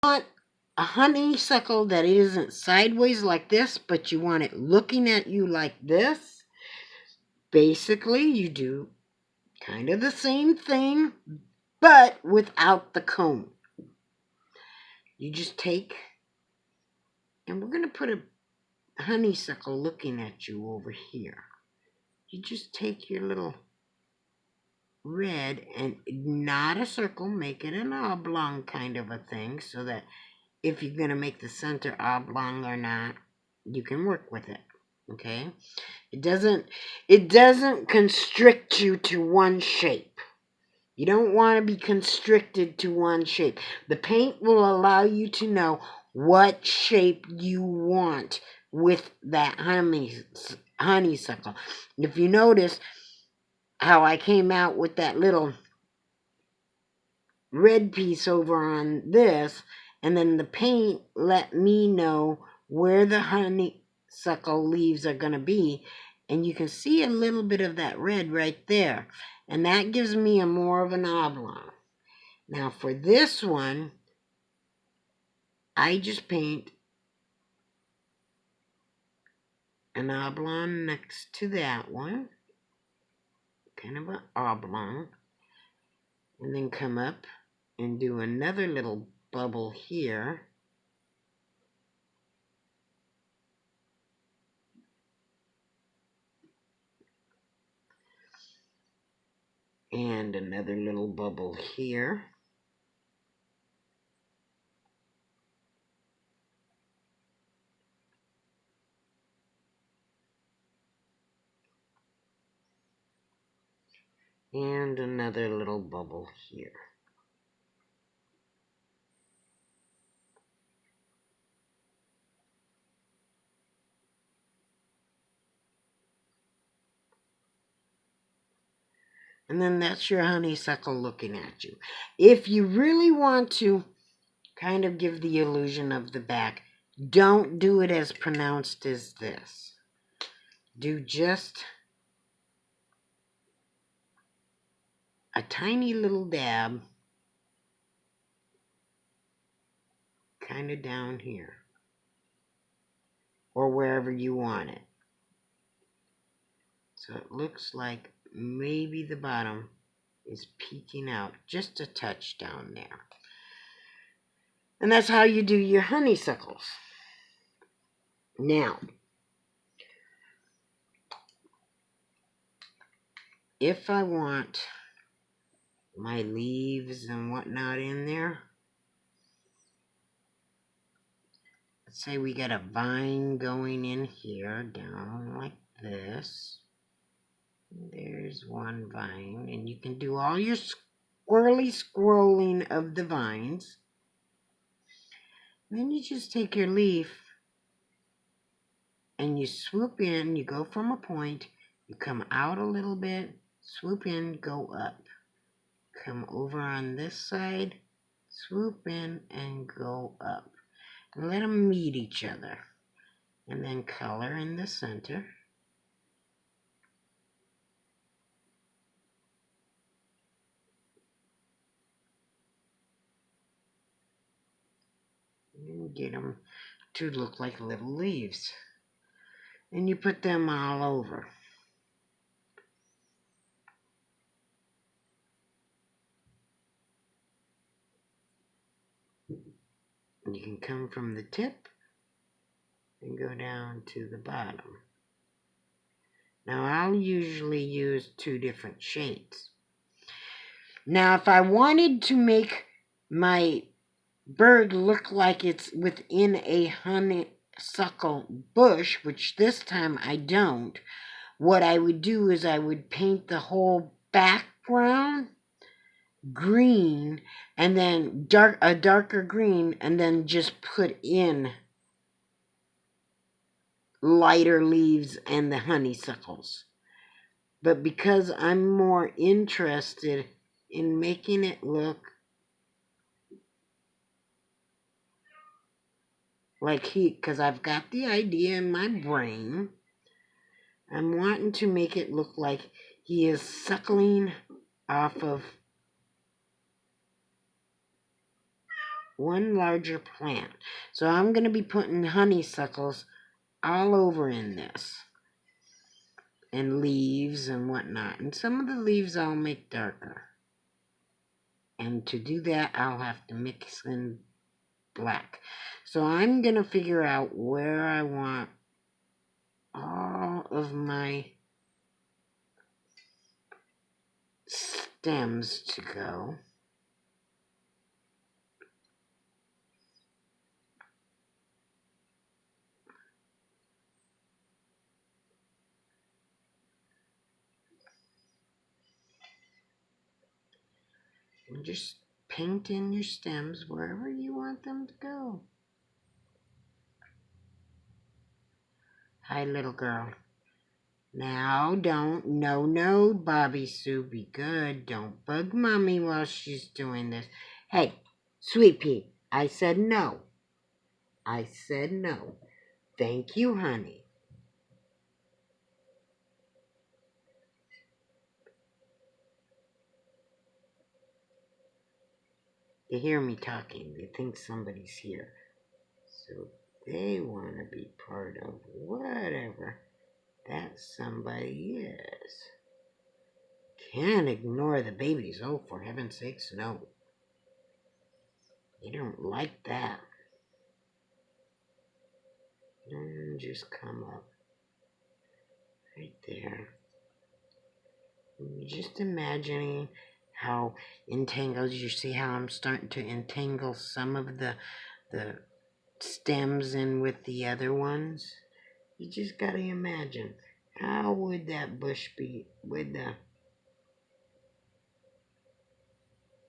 want a honeysuckle that isn't sideways like this, but you want it looking at you like this. Basically, you do kind of the same thing, but without the cone. You just take, and we're going to put a honeysuckle looking at you over here. You just take your little red and not a circle, make it an oblong kind of a thing, so that if you're going to make the center oblong or not, you can work with it. Okay? It doesn't constrict you to one shape. You don't want to be constricted to one shape. The paint will allow you to know what shape you want with that honeysuckle. If you notice how I came out with that little red piece over on this, and then the paint let me know where the honeysuckle leaves are going to be, and you can see a little bit of that red right there, and that gives me a more of an oblong. Now for this one, I just paint an oblong next to that one, kind of an oblong, and then come up and do another little bubble here. And another little bubble here. And another little bubble here. And then that's your honeysuckle looking at you. If you really want to kind of give the illusion of the back, don't do it as pronounced as this. Do just a tiny little dab kind of down here, or wherever you want it. So it looks like maybe the bottom is peeking out just a touch down there. And that's how you do your honeysuckles. Now, if I want my leaves and whatnot in there, let's say we got a vine going in here, down like this. There's one vine, and you can do all your squirrely scrolling of the vines. Then you just take your leaf and you swoop in, you go from a point, you come out a little bit, swoop in, go up. Come over on this side, swoop in and go up. And let them meet each other. And then color in the center. And get them to look like little leaves. And you put them all over. And you can come from the tip and go down to the bottom. Now I'll usually use 2 different shades. Now if I wanted to make my bird look like it's within a honeysuckle bush, which this time I don't, what I would do is I would paint the whole background green, and then a darker green, and then just put in lighter leaves and the honeysuckles. But because I'm more interested in making it look like because I've got the idea in my brain, I'm wanting to make it look like he is suckling off of one larger plant. So I'm going to be putting honeysuckles all over in this, and leaves and whatnot. And some of the leaves I'll make darker. And to do that, I'll have to mix in black. So I'm going to figure out where I want all of my stems to go. And just paint in your stems wherever you want them to go. Hi, little girl. Now, no, Bobby Sue, be good. Don't bug Mommy while she's doing this. Hey, Sweet Pea, I said no. I said no. Thank you, honey. They hear me talking. They think somebody's here. So they want to be part of whatever that somebody is. Can't ignore the babies. Oh, for heaven's sakes, no. They don't like that. And just come up right there. Just imagining how entangled, you see how I'm starting to entangle some of the stems in with the other ones? You just gotta imagine, how would that bush be? Would the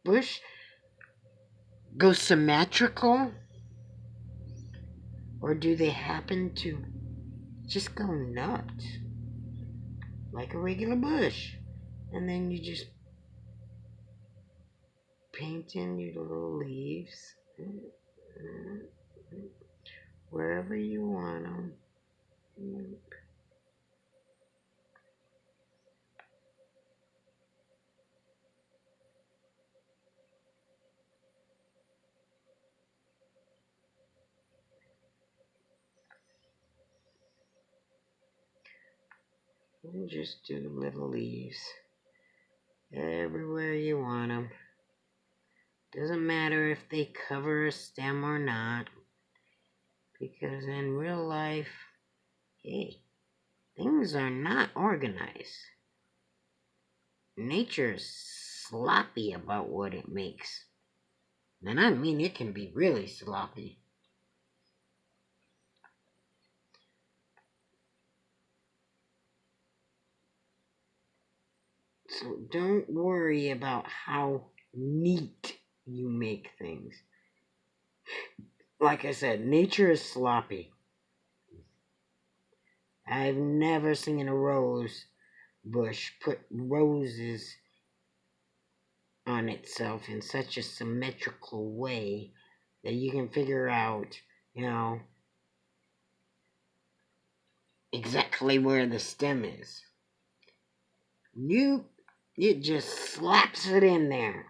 bush go symmetrical? Or do they happen to just go nuts? Like a regular bush. And then you just paint in your little leaves. Wherever you want them. And just do little leaves everywhere you want them. Doesn't matter if they cover a stem or not, because in real life, hey, things are not organized. Nature is sloppy about what it makes. And I mean, it can be really sloppy. So don't worry about how neat you make things. Like I said, nature is sloppy. I've never seen a rose bush put roses on itself in such a symmetrical way that you can figure out, exactly where the stem is. Nope, it just slaps it in there.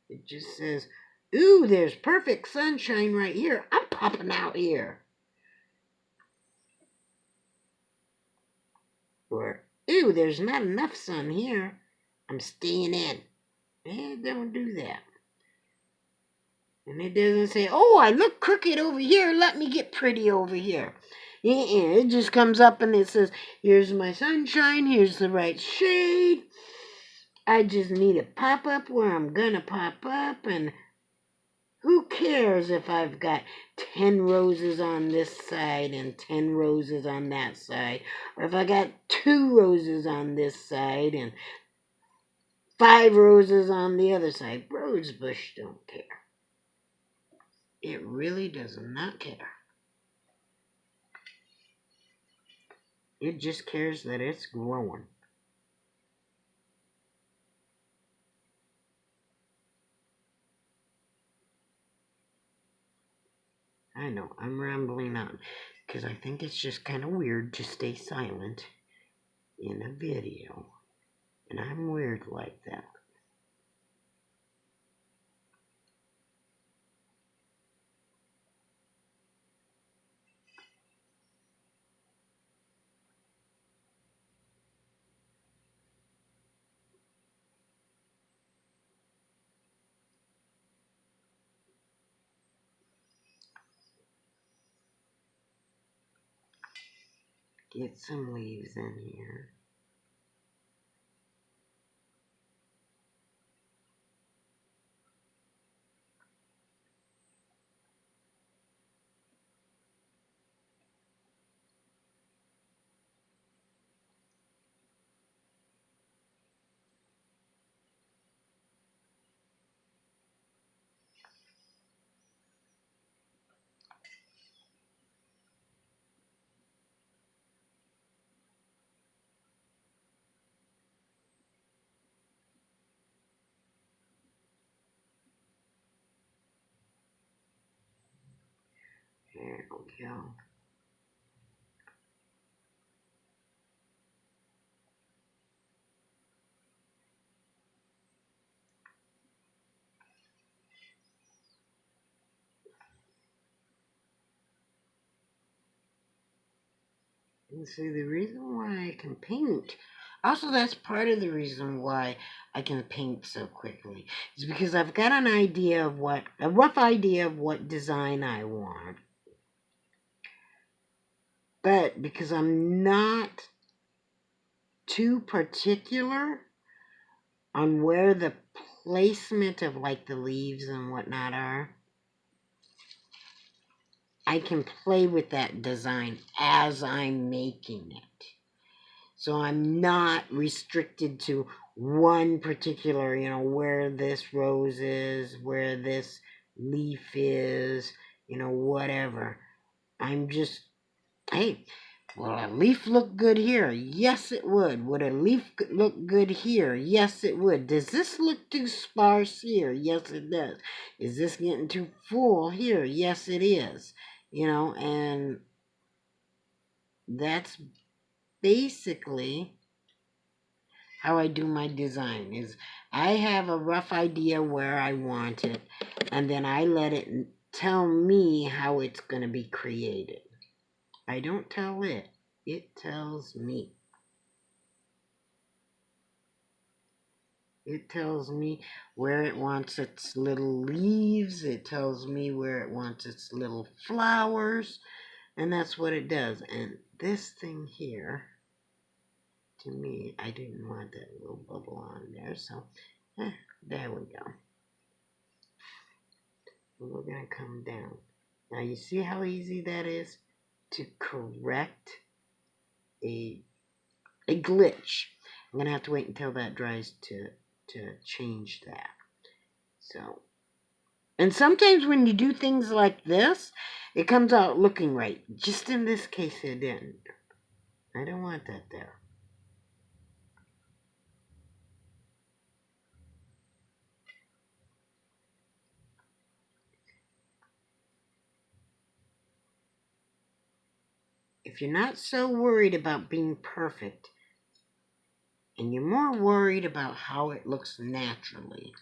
It just says, ooh, there's perfect sunshine right here. I'm popping out here. Or, ooh, there's not enough sun here. I'm staying in. Don't do that. And it doesn't say, oh, I look crooked over here. Let me get pretty over here. It just comes up and it says, here's my sunshine. Here's the right shade. I just need to pop up where I'm going to pop up. And who cares if I've got 10 roses on this side and 10 roses on that side? Or if I got 2 roses on this side and 5 roses on the other side. Rosebush don't care. It really does not care. It just cares that it's growing. I know, I'm rambling on, because I think it's just kind of weird to stay silent in a video. And I'm weird like that. Get some leaves in here. There we go. And see, the reason why I can paint, also that's part of the reason why I can paint so quickly, is because I've got an idea of a rough idea of what design I want. But because I'm not too particular on where the placement of like the leaves and whatnot are, I can play with that design as I'm making it. So I'm not restricted to one particular, where this rose is, where this leaf is, whatever. I'm just, hey, will a leaf look good here? Yes, it would. Would a leaf look good here? Yes, it would. Does this look too sparse here? Yes, it does. Is this getting too full here? Yes, it is. And that's basically how I do my design. Is I have a rough idea where I want it, and then I let it tell me how it's going to be created. I don't tell it. It tells me. It tells me where it wants its little leaves. It tells me where it wants its little flowers. And that's what it does. And this thing here, to me, I didn't want that little bubble on there. So, there we go. And we're going to come down. Now, you see how easy that is to correct a glitch. I'm going to have to wait until that dries to change that. So, and sometimes when you do things like this, it comes out looking right. Just in this case, it didn't. I don't want that there. If you're not so worried about being perfect, and you're more worried about how it looks naturally,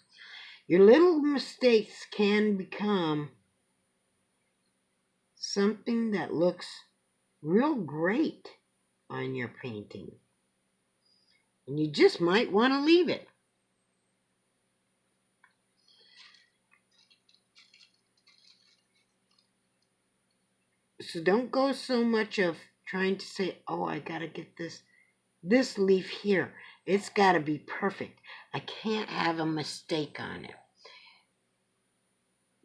your little mistakes can become something that looks real great on your painting. And you just might want to leave it. So don't go so much of trying to say, oh, I got to get this leaf here. It's got to be perfect. I can't have a mistake on it.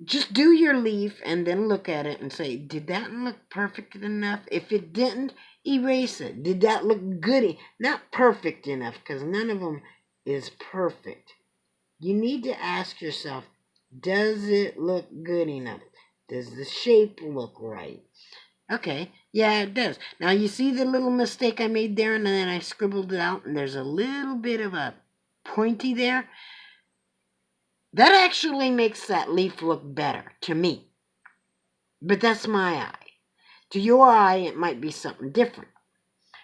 Just do your leaf and then look at it and say, did that look perfect enough? If it didn't, erase it. Did that look good? Not perfect enough, because none of them is perfect. You need to ask yourself, does it look good enough? Does the shape look right? Okay, yeah, it does. Now you see the little mistake I made there, and then I scribbled it out, and there's a little bit of a pointy there. That actually makes that leaf look better to me. But that's my eye. To your eye, it might be something different.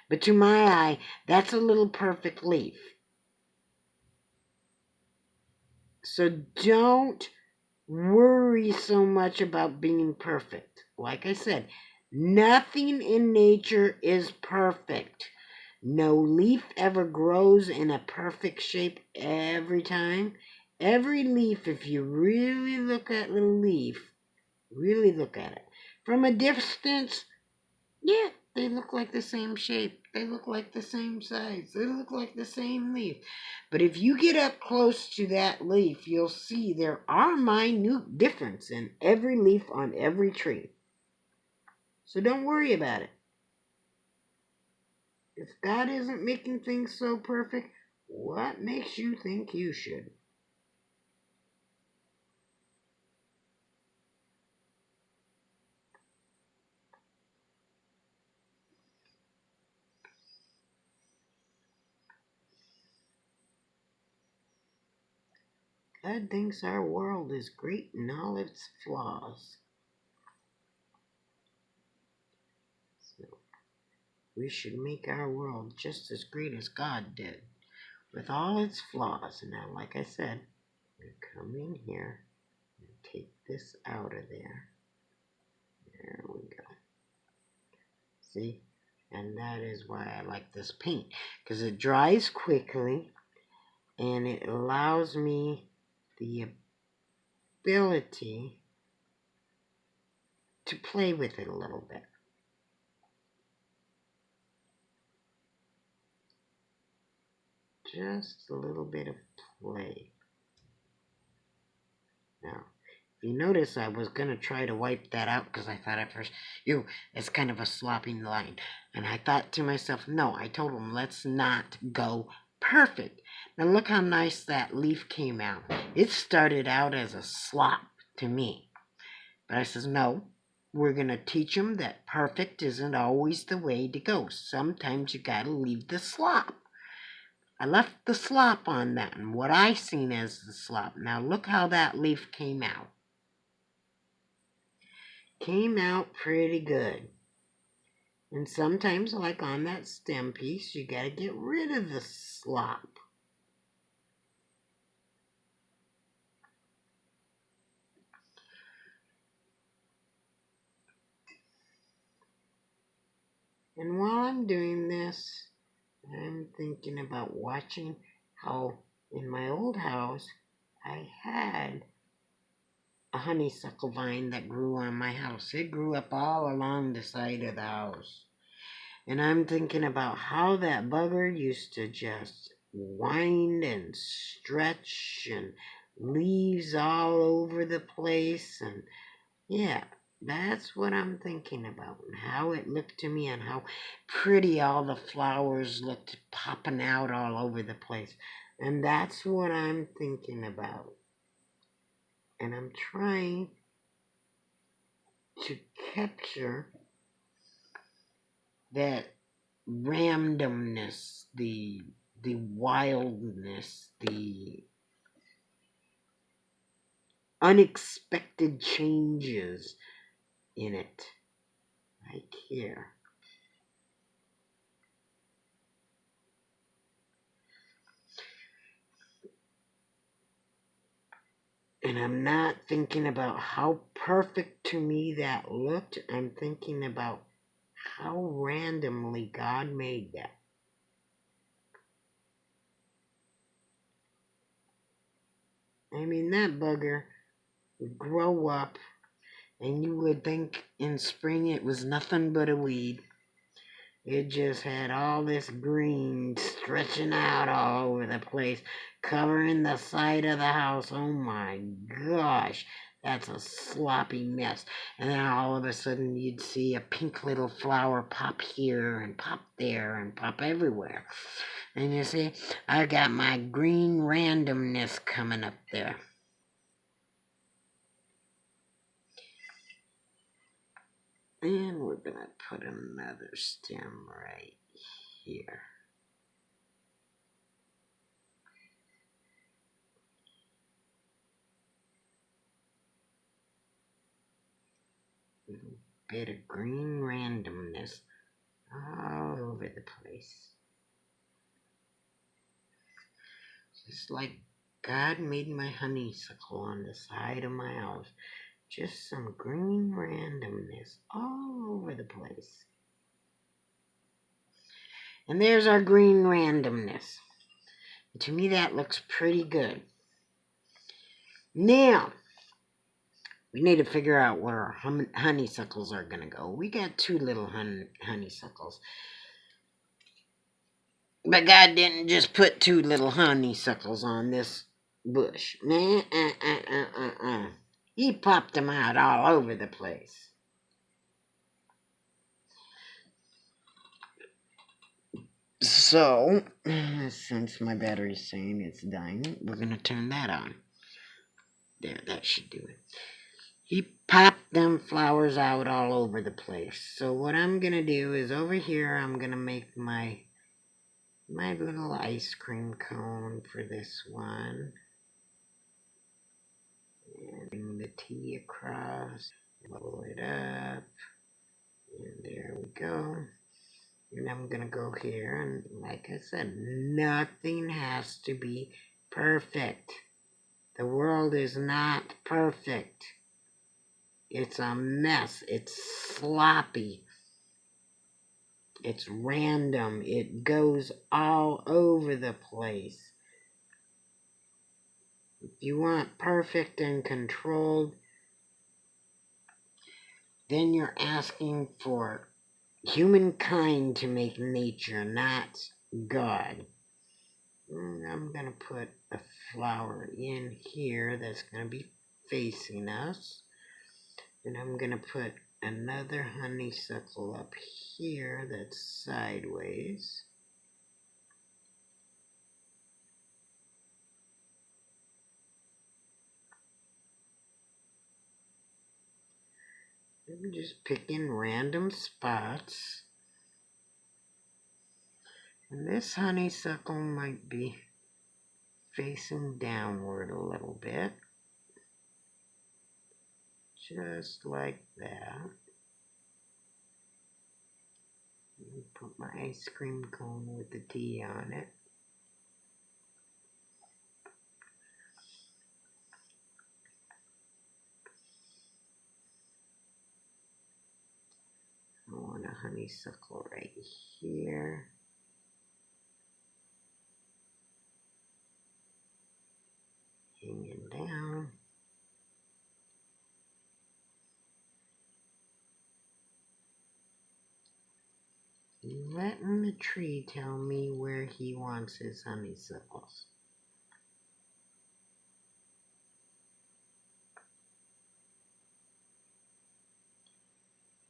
But to my eye, that's a little perfect leaf. So don't worry so much about being perfect. Like I said, nothing in nature is perfect. No leaf ever grows in a perfect shape every time. Every leaf, if you really look at the leaf, really look at it from a distance, yeah, they look like the same shape. They look like the same size. They look like the same leaf. But if you get up close to that leaf, you'll see there are minute difference in every leaf on every tree. So don't worry about it. If God isn't making things so perfect, what makes you think you should? God thinks our world is great in all its flaws. So we should make our world just as great as God did, with all its flaws. Now, like I said, we come in here and take this out of there. There we go. See? And that is why I like this paint, because it dries quickly and it allows me the ability to play with it a little bit. Just a little bit of play. Now, if you notice, I was going to try to wipe that out because I thought at first, it's kind of a sloppy line. And I thought to myself, no, I told him, let's not go perfect. Now look how nice that leaf came out. It started out as a slop to me. But I says, no, we're going to teach them that perfect isn't always the way to go. Sometimes you got to leave the slop. I left the slop on that, and what I seen as the slop. Now look how that leaf came out. Came out pretty good. And sometimes, like on that stem piece, you gotta get rid of the slop. And while I'm doing this, I'm thinking about watching how in my old house I had a honeysuckle vine that grew on my house. It grew up all along the side of the house. And I'm thinking about how that bugger used to just wind and stretch and leaves all over the place. And yeah, that's what I'm thinking about. And how it looked to me and how pretty all the flowers looked popping out all over the place. And that's what I'm thinking about. And I'm trying to capture that randomness, the wildness, the unexpected changes in it right here. And I'm not thinking about how perfect to me that looked. I'm thinking about how randomly God made that. I mean, that bugger would grow up, and you would think in spring it was nothing but a weed. It just had all this green stretching out all over the place, covering the side of the house. Oh my gosh, that's a sloppy mess. And then all of a sudden you'd see a pink little flower pop here and pop there and pop everywhere. And you see, I got my green randomness coming up there. And we're going to put another stem right here. Little bit of green randomness all over the place. Just like God made my honeysuckle on the side of my house. Just some green randomness all over the place. And there's our green randomness. To me, that looks pretty good. Now, we need to figure out where our honeysuckles are going to go. We got two little honeysuckles. But God didn't just put two little honeysuckles on this bush. He popped them out all over the place. So, since my battery's saying it's dying, we're going to turn that on. There, that should do it. He popped them flowers out all over the place. So what I'm going to do is over here, I'm going to make my little ice cream cone for this one. And bring the T across, blow it up, and there we go. And I'm going to go here, and like I said, nothing has to be perfect. The world is not perfect. It's a mess. It's sloppy. It's random. It goes all over the place. If you want perfect and controlled, then you're asking for humankind to make nature, not God. I'm going to put a flower in here that's going to be facing us. And I'm going to put another honeysuckle up here that's sideways. I'm just picking random spots. And this honeysuckle might be facing downward a little bit. Just like that. Put my ice cream cone with the T on it. I want a honeysuckle right here. Hanging down. Letting the tree tell me where he wants his honeysuckles.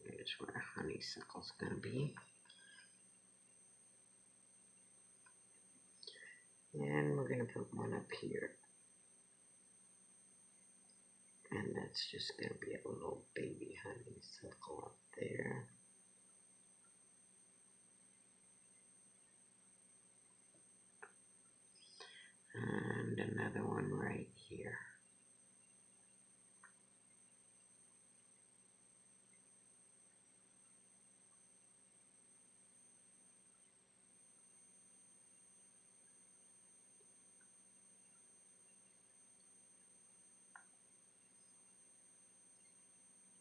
Here's where honeysuckle's going to be. And we're going to put one up here. And that's just going to be a little baby honeysuckle up there. And another one right here.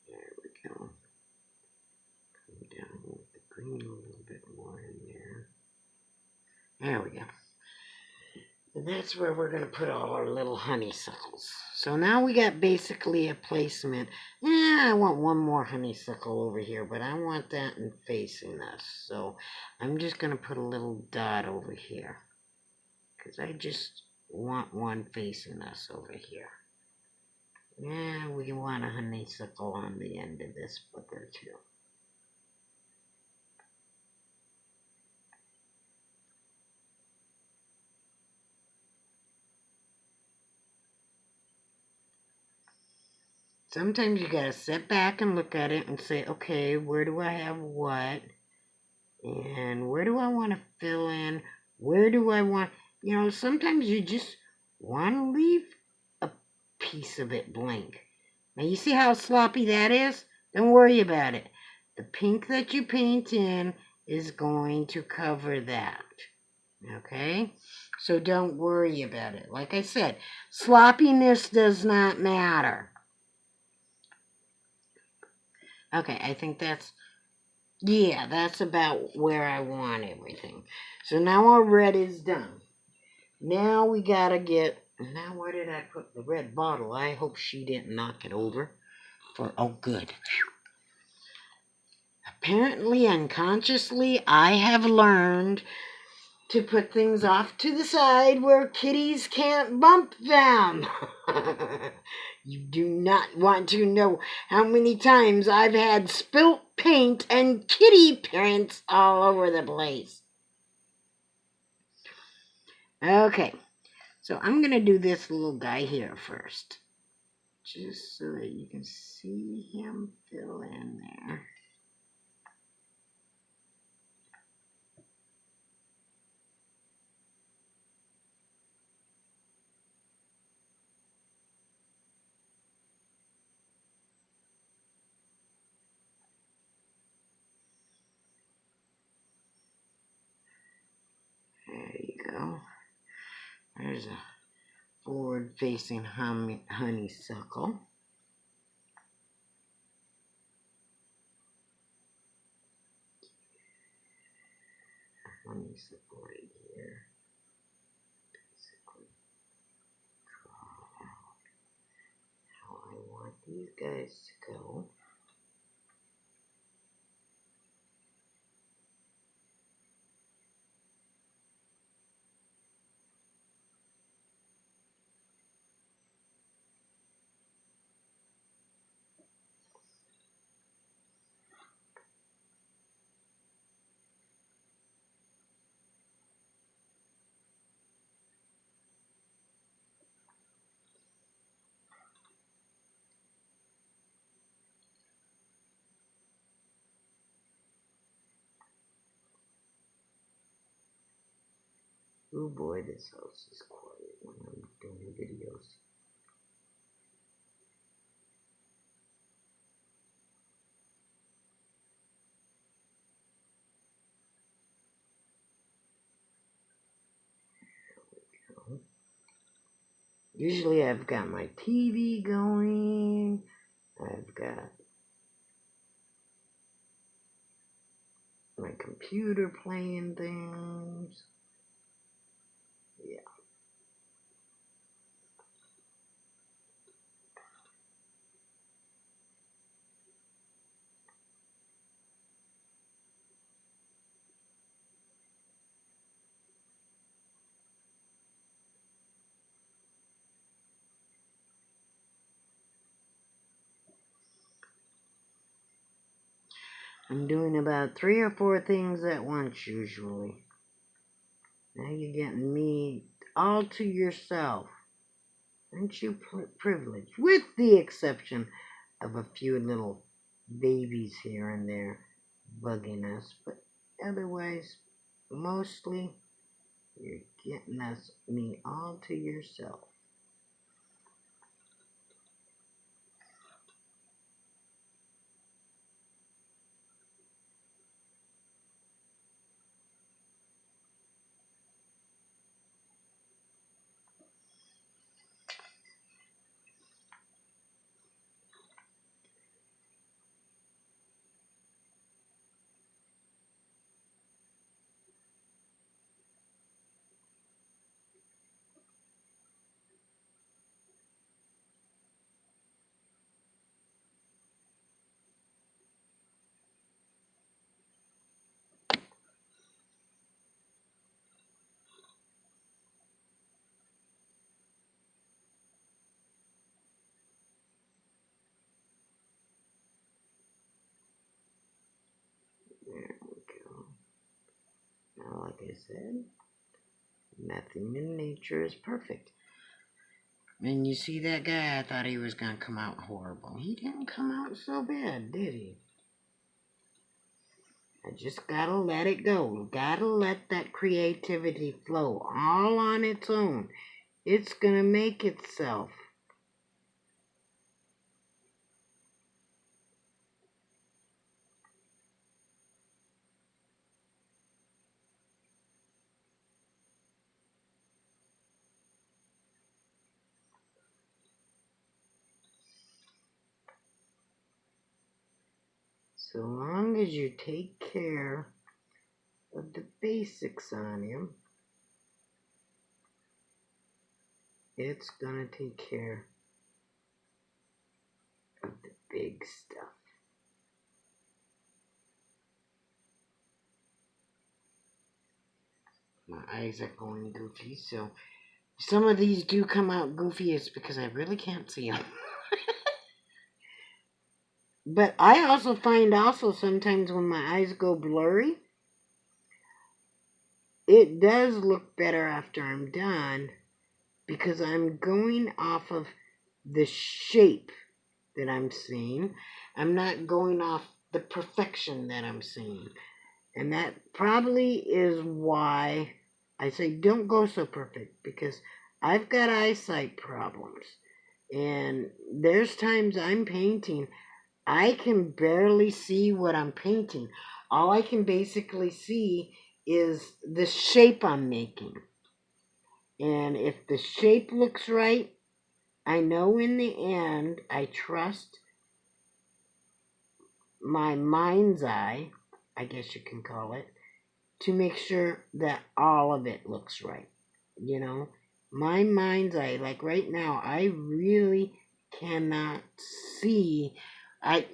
There we go. Come down with the green a little bit more in there. There we go. And that's where we're going to put all our little honeysuckles. So now we got basically a placement. I want one more honeysuckle over here, but I want that in facing us. So I'm just going to put a little dot over here. Because I just want one facing us over here. Yeah, we want a honeysuckle on the end of this booger too. Sometimes you gotta sit back and look at it and say, okay, where do I have what? And where do I want to fill in? Where do I want, sometimes you just want to leave a piece of it blank. Now you see how sloppy that is? Don't worry about it. The pink that you paint in is going to cover that. Okay? So don't worry about it. Like I said, sloppiness does not matter. Okay, I think that's about where I want everything. So now our red is done. Now we gotta now where did I put the red bottle? I hope she didn't knock it over. Oh, good. Apparently, unconsciously, I have learned to put things off to the side where kitties can't bump them. You do not want to know how many times I've had spilt paint and kitty prints all over the place. Okay, so I'm going to do this little guy here first, just so that you can see him fill in there. There you go. There's a forward-facing honeysuckle. Honeysuckle right here. Basically, draw out how I want these guys to go. Oh boy, this house is quiet when I'm doing videos. Usually I've got my TV going. I've got my computer playing things. Yeah. I'm doing about 3 or 4 things at once usually. Now you're getting me all to yourself. Aren't you privileged? With the exception of a few little babies here and there bugging us. But otherwise, mostly, you're getting me all to yourself. There we go. Now, like I said, nothing in nature is perfect. And you see that guy, I thought he was going to come out horrible. He didn't come out so bad, did he? I just gotta let it go. Gotta let that creativity flow all on its own. It's gonna make itself. So long as you take care of the basics on him, it's gonna take care of the big stuff. My eyes are going goofy, so some of these do come out goofy. It's because I really can't see them. But I also find sometimes when my eyes go blurry, it does look better after I'm done because I'm going off of the shape that I'm seeing. I'm not going off the perfection that I'm seeing. And that probably is why I say don't go so perfect, because I've got eyesight problems. And there's times I'm painting, I can barely see what I'm painting. All I can basically see is the shape I'm making. And if the shape looks right, I know in the end, I trust my mind's eye, I guess you can call it, to make sure that all of it looks right. You know, my mind's eye, like right now, I really cannot see.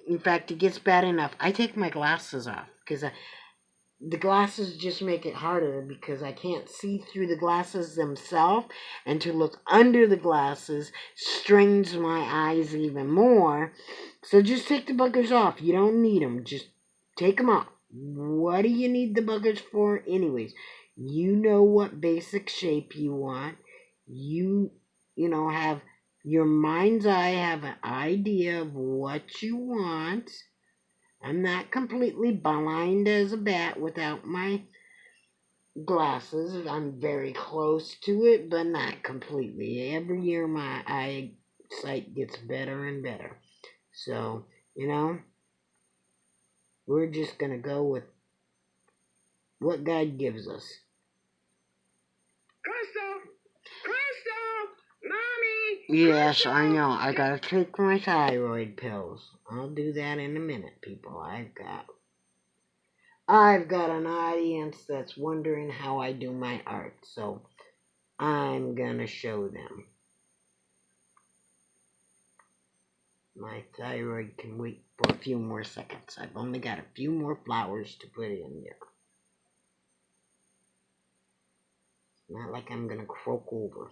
In fact, it gets bad enough. I take my glasses off because the glasses just make it harder because I can't see through the glasses themselves, and to look under the glasses strains my eyes even more. So just take the buggers off. You don't need them. Just take them off. What do you need the buggers for anyways? You know what basic shape you want. You have your mind's eye, have an idea of what you want. I'm not completely blind as a bat without my glasses. I'm very close to it, but not completely. Every year my eyesight gets better and better. So, we're just going to go with what God gives us. Crystal! Crystal! Mommy! Yes, Crystal! I know. I got to take my thyroid pills. I'll do that in a minute, people. I've got an audience that's wondering how I do my art, so I'm gonna show them. My thyroid can wait for a few more seconds. I've only got a few more flowers to put in there. Not like I'm gonna croak over.